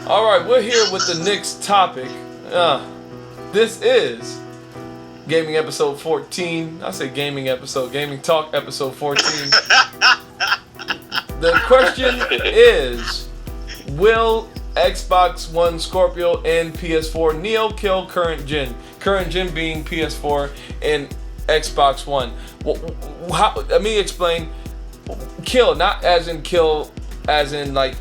All right, we're here with the next topic. This is gaming episode 14. I say gaming episode, gaming talk episode 14. The question is, will Xbox One Scorpio and PS4 Neo kill current gen? Current gen being PS4 and Xbox One. Let me explain. Kill, not as in kill, as in like,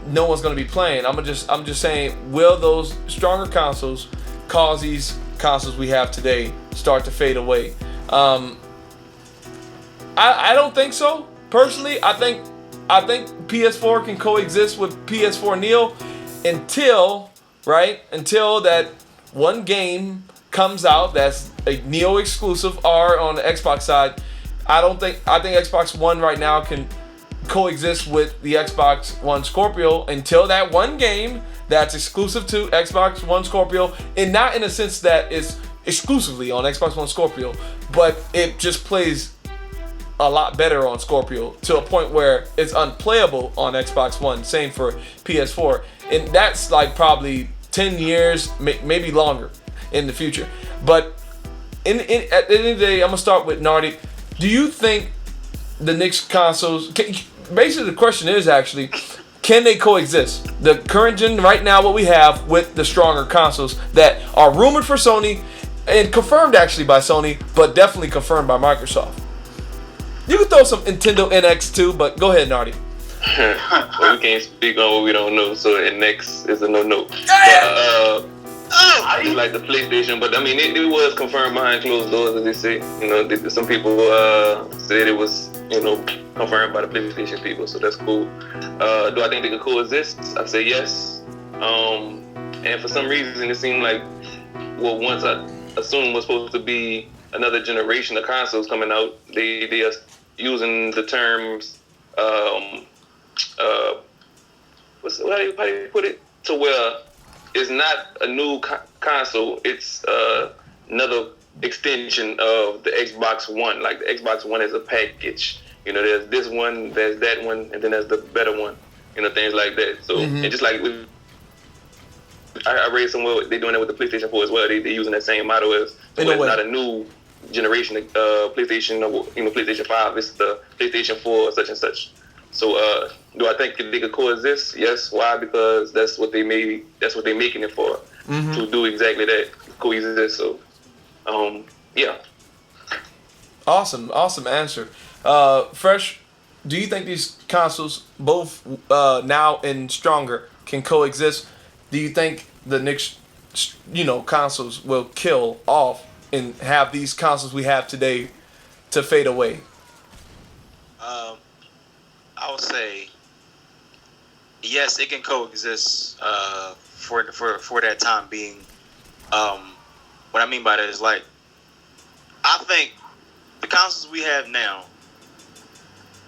no one's gonna be playing. I'm just saying, will those stronger consoles cause these consoles we have today start to fade away? I don't think so. Personally, I think PS4 can coexist with PS4 Neo until that one game comes out that's a Neo exclusive, or on the Xbox side. I think Xbox One right now can coexist with the Xbox One Scorpio until that one game that's exclusive to Xbox One Scorpio, and not in a sense that it's exclusively on Xbox One Scorpio, but it just plays a lot better on Scorpio to a point where it's unplayable on Xbox One. Same for PS4, and that's like probably 10 years, maybe longer in the future. But at the end of the day, I'm gonna start with NarDy. Do you think the next consoles? Basically, the question is actually, can they coexist? The current gen right now, what we have, with the stronger consoles that are rumored for Sony and confirmed actually by Sony, but definitely confirmed by Microsoft. You can throw some Nintendo NX too, but go ahead, NarDy. Well, we can't speak on what we don't know, so NX is a no-no. I just like the PlayStation, but I mean, it was confirmed behind closed doors, as they say. Some people said it was, confirmed by the PlayStation people, so that's cool. Do I think they could coexist? I say yes. And for some reason, it seemed like once I assumed was supposed to be another generation of consoles coming out, they are using the terms, how do you put it? To where it's not a new console, it's another extension of the Xbox One. Like the Xbox One is a package. There's this one, there's that one, and then there's the better one. Things like that. So, and just like I read somewhere they're doing that with the PlayStation 4 as well. They're using that same model as, so it's not a new generation PlayStation, PlayStation 5. It's the PlayStation 4, such and such. So, do I think they could coexist? Yes. Why? Because that's what they made. That's what they're making it for. To do exactly that, coexist. So, yeah. Awesome answer. Fresh, do you think these consoles, both now and stronger, can coexist? Do you think the next, consoles will kill off and have these consoles we have today to fade away? I would say yes, it can coexist for that time being. What I mean by that is, like, I think the consoles we have now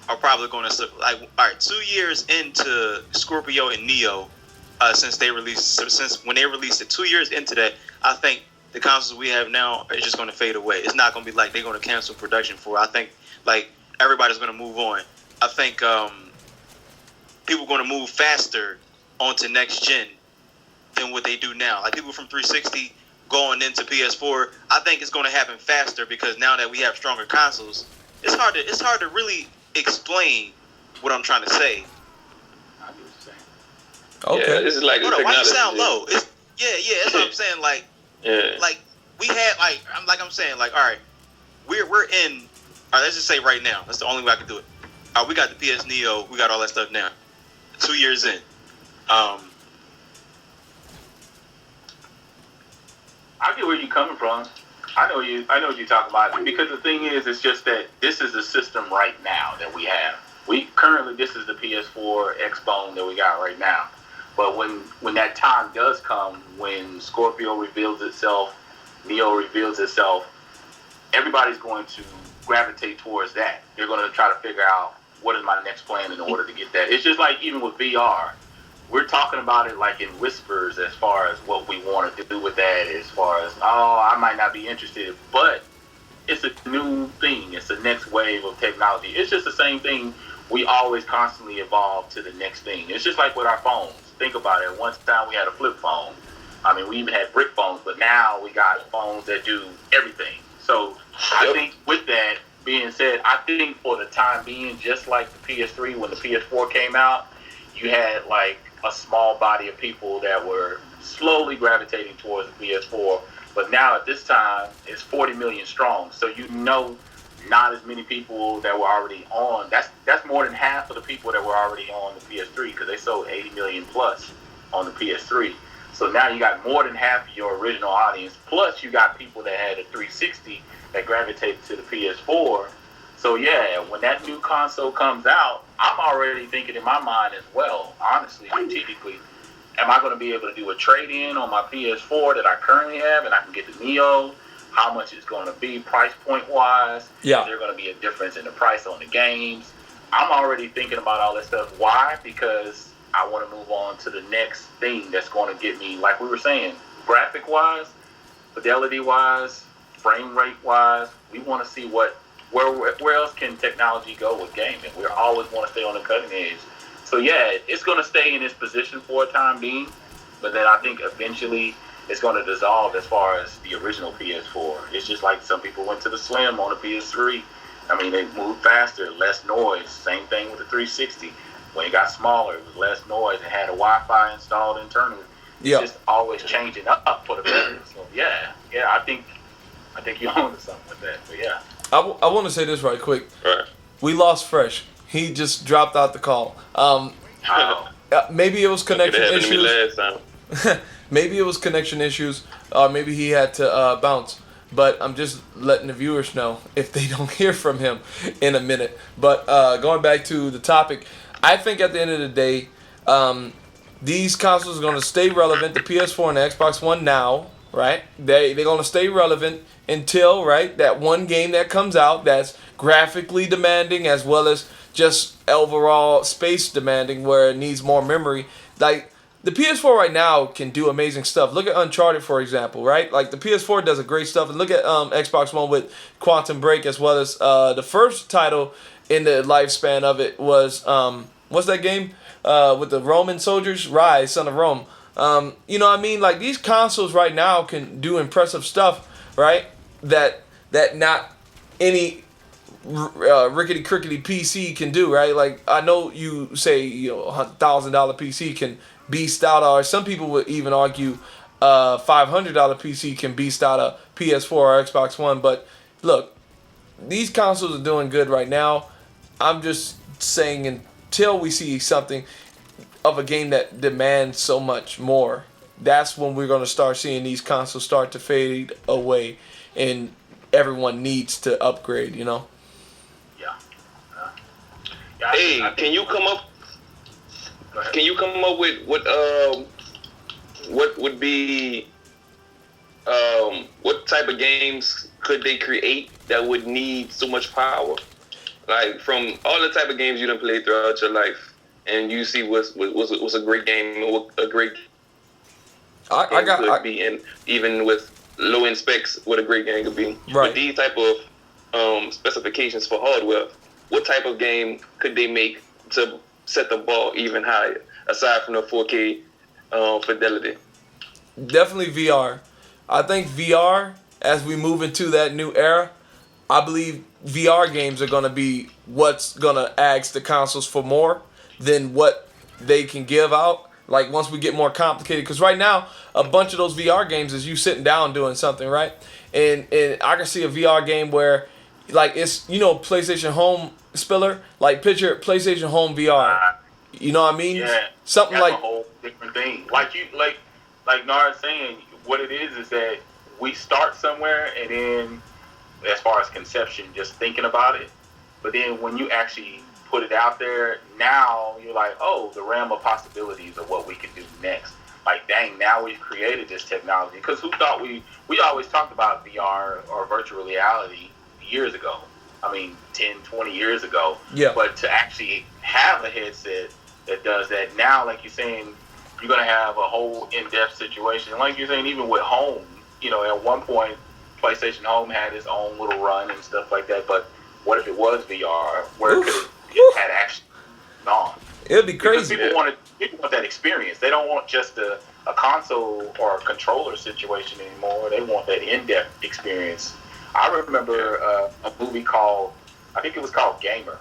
are probably going to, like, all right, 2 years into Scorpio and Neo, since when they released it, 2 years into that, I think the consoles we have now are just going to fade away. It's not going to be like they're going to cancel production for it. I think, like, everybody's going to move on. I think people are going to move faster onto next gen than what they do now. Like, people from 360 going into PS4, I think it's going to happen faster because now that we have stronger consoles, it's hard to really explain what I'm trying to say. Okay. Yeah, this is like Hold on, why you sound low? That's what I'm saying. Like, like we had, I'm saying, like, all right, we're in. All right, let's just say right now, that's the only way I can do it. All right, we got the PS Neo, we got all that stuff now. 2 years in. I get where you're coming from. I know what you're talking about. Because the thing is, it's just that this is the system right now that we have. This is the PS4 Xbone that we got right now. But when that time does come, when Scorpio reveals itself, Neo reveals itself, everybody's going to gravitate towards that. They're going to try to figure out what is my next plan in order to get that. It's just like even with VR. We're talking about it like in whispers as far as what we want to do with that, as far as, I might not be interested, but it's a new thing. It's the next wave of technology. It's just the same thing we always constantly evolve to the next thing. It's just like with our phones. Think about it. One time we had a flip phone. I mean, we even had brick phones, but now we got phones that do everything. So I think with that being said, I think for the time being, just like the PS3, when the PS4 came out, you had like a small body of people that were slowly gravitating towards the PS4. But now at this time, it's 40 million strong. So not as many people that were already on. That's more than half of the people that were already on the PS3 because they sold 80 million plus on the PS3. So now you got more than half of your original audience. Plus you got people that had a 360 that gravitated to the PS4. So yeah, when that new console comes out, I'm already thinking in my mind as well, honestly, strategically, am I going to be able to do a trade-in on my PS4 that I currently have and I can get the Neo? How much it's going to be price point wise? Yeah. Is there going to be a difference in the price on the games? I'm already thinking about all that stuff. Why? Because I want to move on to the next thing that's going to get me, like we were saying, graphic wise, fidelity wise, frame rate wise. We want to see where else can technology go with gaming. We always want to stay on the cutting edge. So yeah, it's going to stay in its position for a time being, but then I think eventually it's going to dissolve as far as the original PS4. It's just like some people went to the Slim on the PS3. I mean, they moved faster, less noise. Same thing with the 360. When it got smaller, it was less noise. It had a Wi-Fi installed internally. It's just always changing up for the better. So yeah, I think you're on to something with that. But yeah. I want to say this right quick. Right. We lost Fresh. He just dropped out the call. Maybe it was connection issues. Maybe it was connection issues, or maybe he had to bounce. But I'm just letting the viewers know if they don't hear from him in a minute. But going back to the topic, I think at the end of the day, these consoles are going to stay relevant. The PS4 and the Xbox One now, right? They're going to stay relevant until, right, that one game that comes out that's graphically demanding as well as just overall space demanding where it needs more memory. Like, the PS4 right now can do amazing stuff. Look at Uncharted, for example, right? Like, the PS4 does a great stuff. And look at Xbox One with Quantum Break, as well as the first title in the lifespan of it was, what's that game? With the Roman soldiers? Rise, Son of Rome. You know what I mean? Like, these consoles right now can do impressive stuff, right? That not any rickety crickety PC can do, right? Like, I know you say, you know, $1,000 PC can beast out, or some people would even argue $500 PC can beast out a PS4 or Xbox One. But look, these consoles are doing good right now. I'm just saying until we see something of a game that demands so much more, that's when we're going to start seeing these consoles start to fade away and everyone needs to upgrade, you know? Yeah, Hey, can you come up? Can you come up with what would be what type of games could they create that would need so much power? Like, from all the type of games you done played throughout your life, and you see what's a great game, what a great could be, and even with low end specs, what a great game could be. Right. With these type of specifications for hardware, what type of game could they make to set the bar even higher, aside from the 4K fidelity? Definitely VR. I think VR, as we move into that new era, I believe VR games are going to be what's going to ask the consoles for more than what they can give out. Like, once we get more complicated, because right now a bunch of those VR games is you sitting down doing something, right? And I can see a VR game where, like, it's, you know, PlayStation Home Spiller, like, picture PlayStation Home VR. You know what I mean? Yeah, something that's like a whole different thing. Like Nard saying, what it is that we start somewhere, and then as far as conception, just thinking about it, but then when you actually put it out there, now you're like, oh, the realm of possibilities of what we can do next. Like, dang, now we've created this technology. Because who thought we always talked about VR or virtual reality years ago. I mean, 10, 20 years ago. Yeah. But to actually have a headset that does that now, like you're saying, you're going to have a whole in-depth situation. Like you're saying, even with home, you know, at one point, PlayStation Home had its own little run and stuff like that. But what if it was VR? Where could it it had actually gone. It would be Because crazy. people want that experience. They don't want just a console or a controller situation anymore. They want that in-depth experience. I remember a movie called, I think it was called Gamer.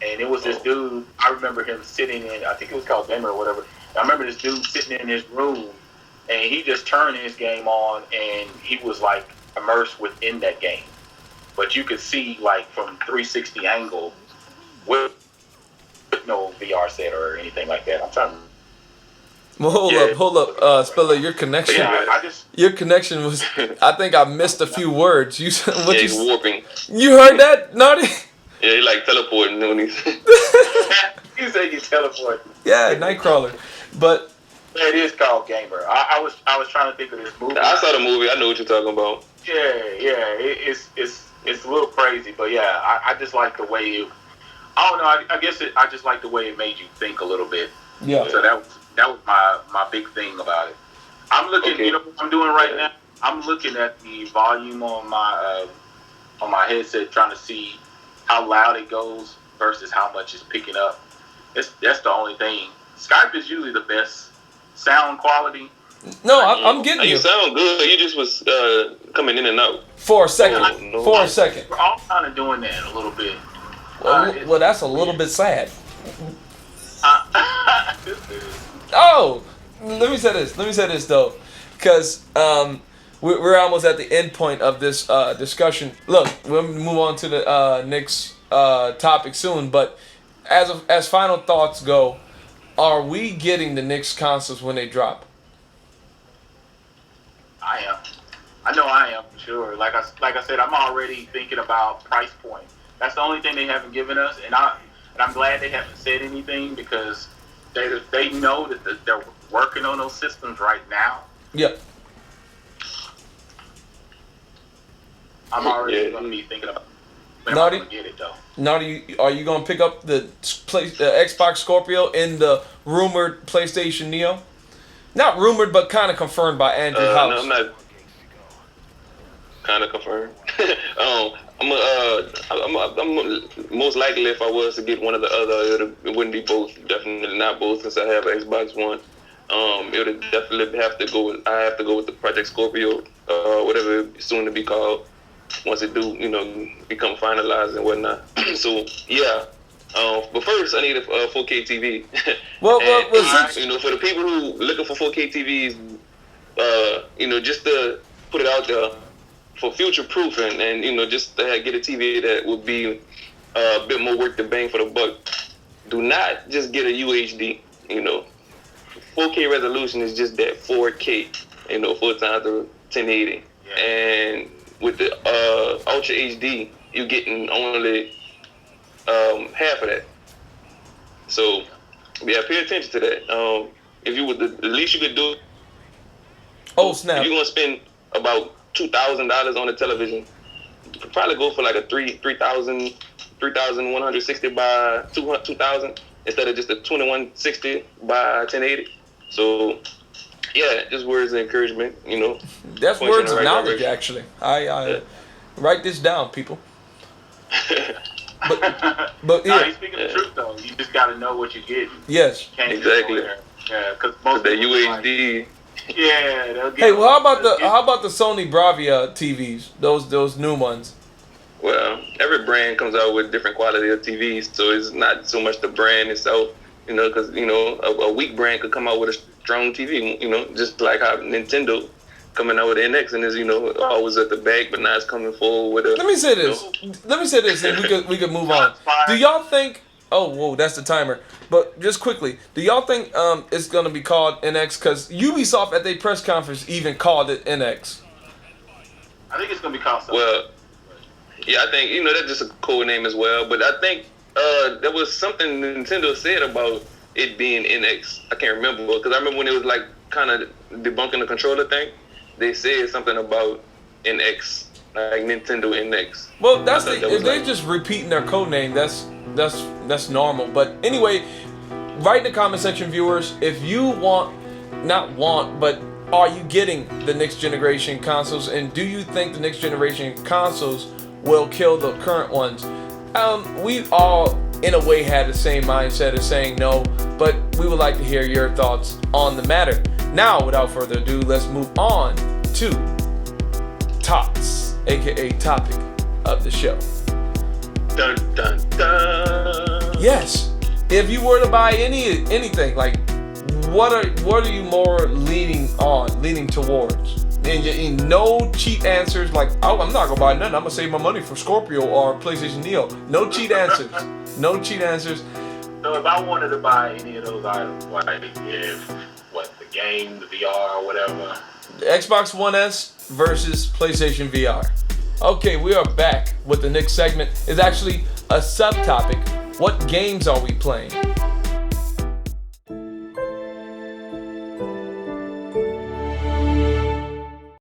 And it was this dude, I remember him sitting in, I think it was called Gamer or whatever. I remember this dude sitting in his room, and he just turned his game on, and he was like immersed within that game. But you could see like from 360 angle with no VR set or anything like that. I'm trying to. Well, hold up, Spiller. Your connection. Yeah, your connection was. I think I missed a few words. You what he's warping. You heard that, NarDy? Yeah, he like teleporting when he's. You say you teleport. Yeah, Nightcrawler, but. It is called Gamer. I was trying to think of this movie. I saw the movie. I know what you're talking about. Yeah. It's a little crazy, but yeah, I just like the way it. I don't know. I guess I just like the way it made you think a little bit. Yeah. So that was my big thing about it. I'm looking. Okay. You know what I'm doing right now? I'm looking at the volume on my headset, trying to see how loud it goes versus how much it's picking up. That's the only thing. Skype is usually the best sound quality. No, I'm getting you. you. Sound good. You just was coming in and out. For a second. Oh, no. For a second. We're all kind of doing that a little bit. Well, that's a little bit sad. Oh, let me say this though, because we're almost at the end point of this discussion. Look, we'll move on to the next topic soon. But as final thoughts go, are we getting the next consoles when they drop? I am. I know I am, for sure. Like I said, I'm already thinking about price point. That's the only thing they haven't given us, and I'm glad they haven't said anything, because they know that they're working on those systems right now. Yep. I'm already going to be thinking about when NarDy? I'm going to get it, though. NarDy, are you going to pick up the Xbox Scorpio in the rumored PlayStation Neo? Not rumored, but kind of confirmed by Andrew House. No, I'm not. Kind of confirmed. I'm most likely, if I was to get one or the other, it wouldn't be both. Definitely not both, since I have an Xbox One. It would definitely have to go. I have to go with the Project Scorpio, whatever it's soon to be called. Once it do, become finalized and whatnot. So yeah. But first, I need a 4K TV. Well, for the people who looking for 4K TVs, just to put it out there for future proofing, and just to get a TV that would be a bit more worth the bang for the buck. Do not just get a UHD. 4K resolution is just that 4K. 4 times the 1080, and with the Ultra HD, you're getting only half of that. So yeah, pay attention to that. If you would, the least you could do. Oh snap! If you're gonna spend about $2,000 on a television, you could probably go for like a 3,160 by 2,000 instead of just a 2160 by 1080. So yeah, just words of encouragement. That's words of knowledge. Direction. Actually, I write this down, people. But yeah. He's speaking the truth though. You just got to know what you're getting. Yes, exactly. Yeah, because most the UHD. Yeah. They'll get hey, well, how about the Sony Bravia TVs? Those new ones. Well, every brand comes out with different quality of TVs, so it's not so much the brand itself. Because a weak brand could come out with a strong TV. Just like how Nintendo coming out with the NX and is always at the back, but now it's coming forward with a. Let me say this, and we could move on. Do y'all think? Oh, whoa, that's the timer. But just quickly, do y'all think it's gonna be called NX? Because Ubisoft at their press conference even called it NX. I think it's gonna be called something. Well, yeah, I think that's just a cool name as well. But I think there was something Nintendo said about it being NX. I can't remember, because I remember when it was like kind of debunking the controller thing. They said something about NX, like Nintendo NX. Well, if they're just repeating their code name, that's normal. But anyway, write in the comment section, viewers, if you but are you getting the next generation consoles, and do you think the next generation consoles will kill the current ones? We all in a way had the same mindset as saying no, but we would like to hear your thoughts on the matter. Now, without further ado, let's move on to TOTS, aka topic of the show. Dun, dun, dun. Yes, if you were to buy anything, like what are you more leaning towards? And no cheat answers like, oh, I'm not gonna buy nothing, I'm gonna save my money for Scorpio or PlayStation Neo. No cheat answers. No cheat answers. So if I wanted to buy any of those items, like the game, the VR, or whatever. The Xbox One S versus PlayStation VR. Okay, we are back with the next segment. It's actually a subtopic. What games are we playing?